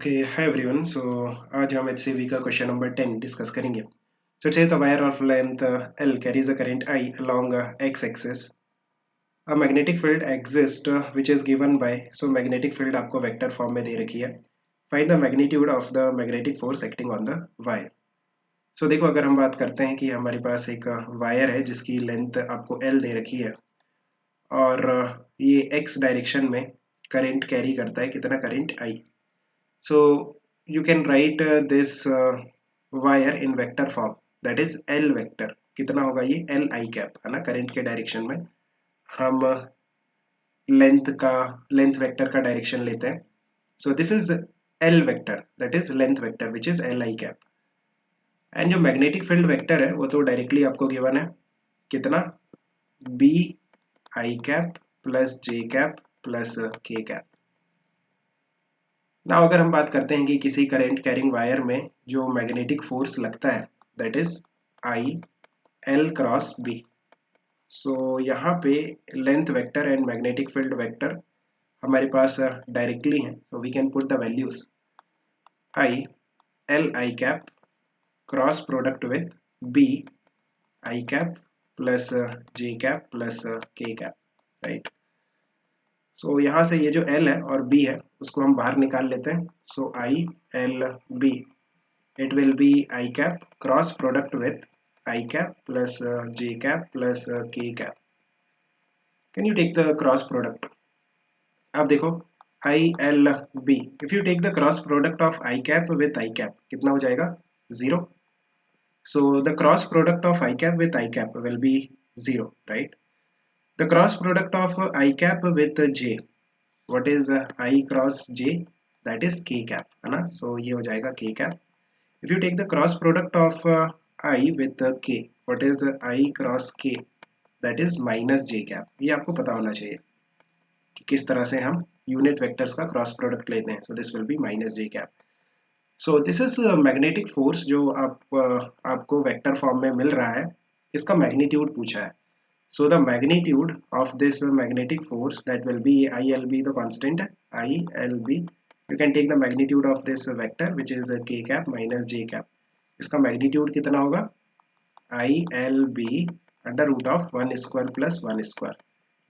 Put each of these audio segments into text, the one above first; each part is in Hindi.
ओके हाय एवरीवन सो आज हम HCV का क्वेश्चन नंबर 10 डिस्कस करेंगे. So it says a wire of length L carries a current I along x axis. A magnetic field exists which is given by so magnetic field आपको वेक्टर फॉर्म में दे रखी है. Find the magnitude of the magnetic force acting on the wire. So देखो अगर हम बात करते हैं कि हमारे पास एक वायर है जिसकी लेंथ आपको L दे रखी है और ये x डायरेक्शन में करंट कैरी करता है. कितना current I. So you can write this wire in vector form, that is L vector. कितना होगा ये L I cap है ना. करंट के डायरेक्शन में हम लेंथ वेक्टर का डायरेक्शन लेते हैं. So this is L vector, that is length vector which is L I cap. And जो मैग्नेटिक फील्ड वेक्टर है वो तो डायरेक्टली आपको गिवन है. कितना B I cap plus J cap plus K cap. ना अगर हम बात करते हैं कि किसी करंट कैरिंग वायर में जो मैग्नेटिक फोर्स लगता है that is I L cross B. So यहाँ पे length vector and magnetic field vector हमारे पास डायरेक्टली हैं. So we can put the values I L I cap cross product with B I cap plus J cap plus K cap. Right. So यहाँ से ये जो L है और B है उसको हम बाहर निकाल लेते हैं. So I L B it will be I cap cross product with I cap plus J cap plus K cap. Can you take the cross product. अब देखो I L B if you take the cross product of I cap with I cap कितना हो जाएगा 0. So the cross product of I cap with I cap will be 0. Right. The cross product of I cap with J, what is I cross J? That is K cap है ना. So ये हो जाएगा K cap. If you take the cross product of I with K, what is I cross K? That is minus J cap. ये आपको पता होना चाहिए कि किस तरह से हम यूनिट वेक्टर्स का क्रॉस प्रोडक्ट लेते हैं. So this will be minus J cap. So this is magnetic force जो आपको वेक्टर फॉर्म में मिल रहा है. इसका मैग्नीट्यूड पूछा है. So the magnitude of this magnetic force that will be ILB, the constant ILB. You can take the magnitude of this vector which is k cap minus j cap. इसका magnitude कितना होगा ILB under root of 1 square plus 1 square.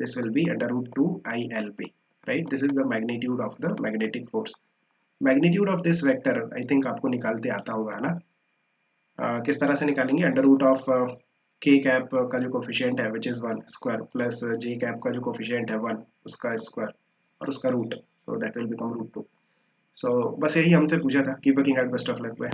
This will be under root 2 ILB. Right. This is the magnitude of the magnetic force. Magnitude of this vector I think आपको निकालते आता होगा ना. किस तरह से निकालेंगे. Under root of K cap का जो कोफिशिएंट है which is 1 square plus J cap का जो कोफिशिएंट है 1 उसका स्क्वायर और उसका root. So that will become root 2. So बस यही हमसे पूछा था. Keep working hard. Best of luck. Bye.